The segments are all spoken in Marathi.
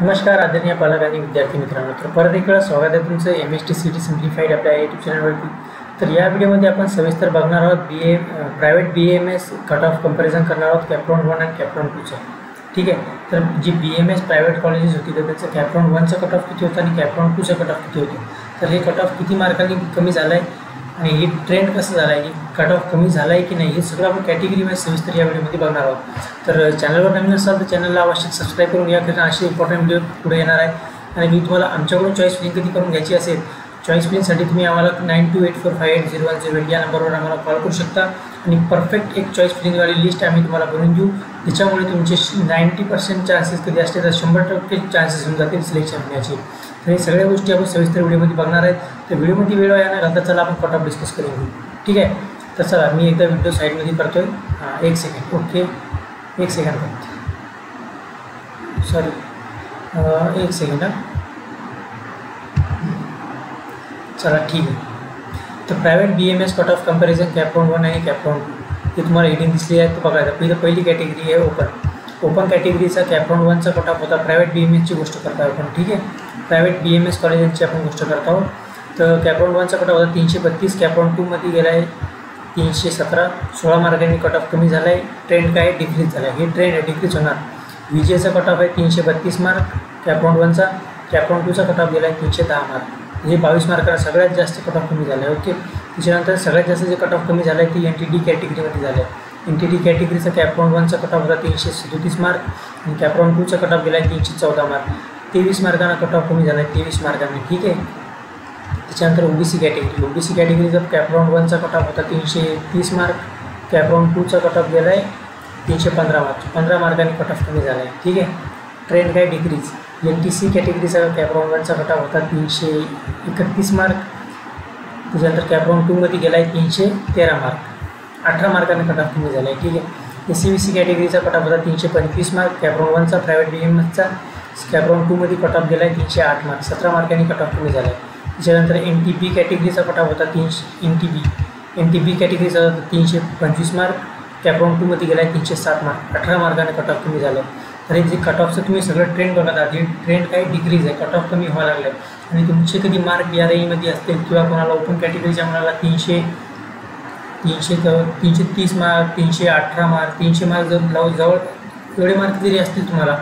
नमस्कार आदरणीय पालक आणि विद्यार्थी मित्रांनो, तर परत एक वेळा स्वागत आहे तुमचं MST CT सिम्प्लिफाईड आपल्या यूट्यूब चॅनलवरती। तर या व्हिडिओमध्ये आपण सविस्तर बघणार आहोत private BAMS cut off comparison करणार आहोत कॅप राऊंड 1 आणि कॅप राऊंड 2चं। ठीक आहे, तर जी BAMS प्रायव्हेट कॉलेजेस होती तर त्याचं कॅप राऊंड 1चं कट ऑफ किती होतं आणि कॅप राऊंड 2चं कट ऑफ किती होतं, तर हे कट ऑफ किती मार्कांनी कमी झालं आहे आणि हे ट्रेंड कसं झालं आहे, कट ऑफ कमी झाला आहे की नाही, हे सगळं आपण कॅटेगरी वाईज सविस्तर या व्हिडिओमध्ये बघणार आहोत। तर चॅनलवर नवीन असाल तर चॅनलला अवश्य सबस्क्राईब करून या, कारण असे इम्पॉर्टंट व्हिडिओ पुढे येणार आहे। आणि मी तुम्हाला आमच्याकडून चॉईस फिलिंग कधी करून घ्यायची असेल, चॉईस फिलिंगसाठी तुम्ही आम्हाला 9284580108 या नंबरवर आम्हाला कॉल करू शकता आणि परफेक्ट एक चॉईस फिलिंगवाली लिस्ट आम्ही तुम्हाला बनवून देऊ, त्याच्यामुळे तुमचे 90% चान्सेस कधी असते तर 100% चान्सेस होऊन जातील सिलेक्शन होण्याचे। तर हे सगळ्या गोष्टी आपण सविस्तर व्हिडिओमध्ये बघणार आहेत। तर व्हिडिओमध्ये वेळ वाया न घालता चला आपण कट ऑफ डिस्कस करून घेऊ। ठीक आहे, तर चला मी एकदा व्हिडिओ साईडमध्ये करतोय। एक सेकंड, ओके एक सेकंड करतो, सॉरी एक सेकंड चला ठीक आहे। तर private BAMS cut off comparison cap round 1 आणि कॅप राऊंड 2 हे तुम्हाला हेडिंग दिसली आहे तर बघायचं। पहिली कॅटेगरी आहे ओपन कॅटेगरीचा कॅप राऊंड 1चा कट ऑफ होता। प्रायव्हेट BAMSची गोष्ट करता आपण, ठीक आहे, प्रायव्हेट BAMS कॉलेजांची आपण गोष्ट करत आहोत। तर कॅप राऊंड 1चा कट ऑफ होता 332, कॅप राऊंड 2मध्ये गेला आहे 317, 16 मार्कांनी कट ऑफ कमी झाला आहे। ट्रेंड काय डिक्रीज झाला आहे, हे ट्रेंड डिक्रीज होणार। VGAचा कट ऑफ आहे 332 मार्क कॅप राऊंड 1चा, कॅप राऊंड 2चा कट ऑफ गेला आहे 310 मार्क, हे 22 मार्कांना सगळ्यात जास्त कट ऑफ कमी झाला आहे। ओके, त्याच्यानंतर सगळ्यात जास्त जे कट ऑफ कमी झालं आहे ती NTD कॅटेगरीमध्ये झालं आहे। NTD कॅटेगरीचा कॅप राऊंड 1चा कट ऑफ होता 337 मार्क आणि कॅप राऊंड 2चा कट ऑफ गेला आहे 314 मार्क, 23 मार्कांना कट ऑफ कमी झाला आहे, 23 मार्कांनी। ठीक आहे, त्याच्यानंतर OBC कॅटेगरीचा कॅप राऊंड 1चा कट ऑफ होता 330 मार्क, कॅप राऊंड 2चा कट ऑफ गेला आहे 315 मार्क, 15 मार्कांनी कट ऑफ कमी झाला आहे। ठीक आहे, ट्रेंड काय डिक्रीज। NTC कॅटेगरीचा कॅप राऊंड 1चा कट ऑफ होता 331 मार्क, त्याच्यानंतर कॅप राऊंड 2मध्ये गेला आहे 313 मार्क, 18 मार्कांनी कट ऑफ कमी झाला आहे। ठीक आहे, SCVC कॅटेगरीचा कट ऑफ होता 325 मार्क कॅप राऊंड 1चा प्रायव्हेट BAMSचा, कॅप राऊंड 2मध्ये कट ऑफ गेला आहे 308 मार्क, 17 मार्कांनी कट ऑफ कमी झाला आहे। त्याच्यानंतर NTB कॅटेगरीचा कट ऑफ होता NTB कॅटेगरीचा होता 325 मार्क, कॅप राऊंड 2मध्ये गेला आहे 307 मार्क, 18 मार्कांनी कट ऑफ कमी झालं आहे। तर हे जे कट ऑफचं तुम्ही सगळं ट्रेंड बघत आहात, हे ट्रेंड काय डिक्रीज आहे, कट ऑफ कमी व्हायला लागलं आहे। आणि तुमचे कधी मार्क या रेंजमध्ये असतील किंवा कोणाला ओपन कॅटेगरीच्या मुलाला 330 मार्क, 318 मार्क, 300 मार्क जर जवळ एवढे मार्क जरी असतील तुम्हाला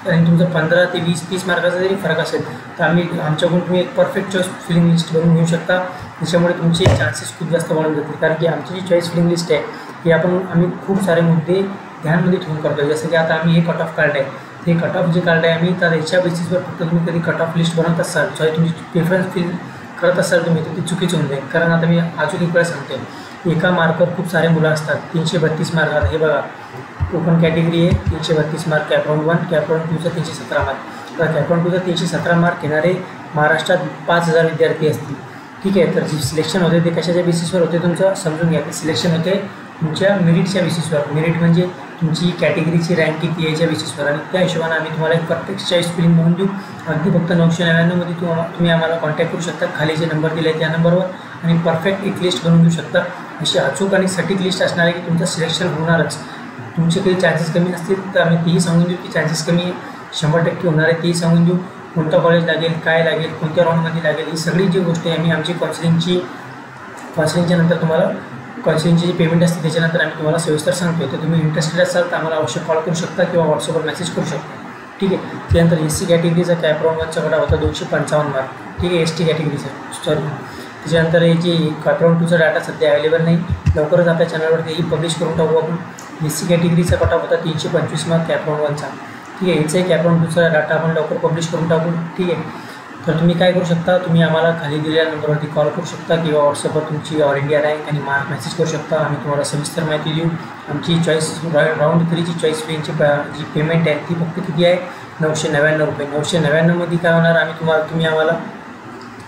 आणि तुमचं 15 ते 20-30 मार्काचा जरी फरक असेल तर आमच्याकडून तुम्ही एक परफेक्ट चॉईस फिलिंग लिस्ट बनवून घेऊ शकता, त्याच्यामुळे तुमचे चान्सेस खूप जास्त वाढून जातील। कारण की आमची जी चॉईस फिलिंग लिस्ट आहे ही आम्ही खूप सारे मुद्दे ध्यानमध्ये ठेवून करतो। जसं की आता आम्ही हे कट ऑफ काढलं आहे, हे कट ऑफ जे काढलं आहे आम्ही, तर ह्याच्या बेसिसवर फक्त तुम्ही कधी कट ऑफ लिस्ट बनवत असाल, सॉरी तुमची प्रेफरन्स फिल करत असाल तुम्ही, तर ती चुकीचं होऊन जाईल। कारण आता मी अजून एक वेळा सांगते, एका मार्कवर खूप सारे मुलं असतात। 332 मार्क, आता हे बघा ओपन कॅटेगरी आहे 332 mark cap round 1, cap round 2चा 317 मार्क। तर कॅप राऊंड 2चा 317 मार्क घेणारे महाराष्ट्रात 5000 विद्यार्थी असतील। ठीक आहे, तर जे सिलेक्शन होते ते कशाच्या बेसिसवर होते तुमचं समजून घ्या। सिलेक्शन होते तुमच्या मेरिटच्या बेसिसवर, मेरिट म्हणजे तुमची कॅटेगरीची रँक किती याच्या बेसिसवर, आणि त्या हिशोबाने आम्ही तुम्हाला एक परफेक्ट चॉईस फिलिंग बनवून देऊ। अगदी फक्त 999 मध्ये तुम्ही आम्हाला कॉन्टॅक्ट करू शकता, खाली जे नंबर दिले त्या नंबरवर, आणि परफेक्ट एक लिस्ट बनवून देऊ शकता। अशी अचूक आणि सटीक लिस्ट असणार आहे की तुमचं सिलेक्शन होणारच। तुमचे काही चान्सेस कमी नसतील तर आम्ही तेही सांगून देऊ की चान्सेस कमी 100% होणार आहे, तेही सांगून देऊ। कोणतं कॉलेज लागेल, काय लागेल, कोणत्या राऊंडमध्ये लागेल, ही सगळी जी गोष्टी आम्ही आमची काउन्सिलिंगच्या नंतर तुम्हाला, काउन्सिलिंगची जी पेमेंट असते त्याच्यानंतर आम्ही तुम्हाला सविस्तर सांगतो। तर तुम्ही इंटरेस्टेड असाल तर आम्हाला अवश्य कॉल करू शकता किंवा व्हॉट्सअपवर मेसेज करू शकता। ठीक आहे, त्यानंतर SC कॅटेगरीचा कॅप राऊंड 1चा कट ऑफ होता 255 मार्क। ठीक आहे, ST कॅटेगरीचा, सॉरी त्याच्यानंतर हे जी कॅप राऊंड 2चा डाटा सध्या अवेलेबल नाही, लवकरच आपल्या चॅनलवरती पब्लिश करून टाकू आपण। SC कॅटेगरीचा कट ऑफ होता 325 मार्क कॅप राऊंड 1चा। ठीक आहे, याचाही कॅप राऊंड 2चा डाटा आपण लवकर पब्लिश करून टाकू। ठीक आहे, तर तुम्ही काय करू शकता, तुम्ही आम्हाला खाली दिलेल्या नंबरवरती कॉल करू शकता किंवा व्हॉट्सअपवर तुमची ऑल इंडिया रँक आणि मार्क मेसेज करू शकता। आम्ही तुम्हाला सविस्तर माहिती देऊ। आमची चॉईस राऊंड 3ची चॉईस फिलिंगची जी पेमेंट आहे ती फक्त किती आहे, 999 रुपये। 999मध्ये काय होणार, तुम्ही आम्हाला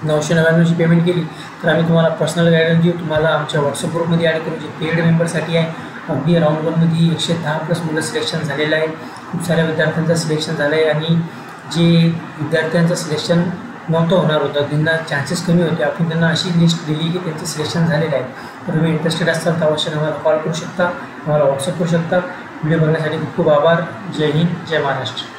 999ची पेमेंट केली तर आम्ही तुम्हाला पर्सनल गायडन्स देऊ, तुम्हाला आमच्या व्हॉट्सअप ग्रुपमध्ये ॲड करू, जे पेड मेंबरसाठी आहे। अगदी राऊंड 1मध्ये 110+ मुलं सिलेक्शन झालेलं आहे, खूप साऱ्या विद्यार्थ्यांचं सिलेक्शन झालं आहे, आणि जे विद्यार्थ्यांचं सिलेक्शन नव्हतं होणार होतं, त्यांना चान्सेस कमी होते, आपण त्यांना अशी लिस्ट दिली की त्यांचं सिलेक्शन झालेलं आहे। तर तुम्ही इंटरेस्टेड असाल तर अवश्य आम्हाला कॉल करू शकता, आम्हाला व्हॉट्सअप करू शकता। व्हिडिओ बघण्यासाठी खूप खूप आभार। जय हिंद, जय महाराष्ट्र।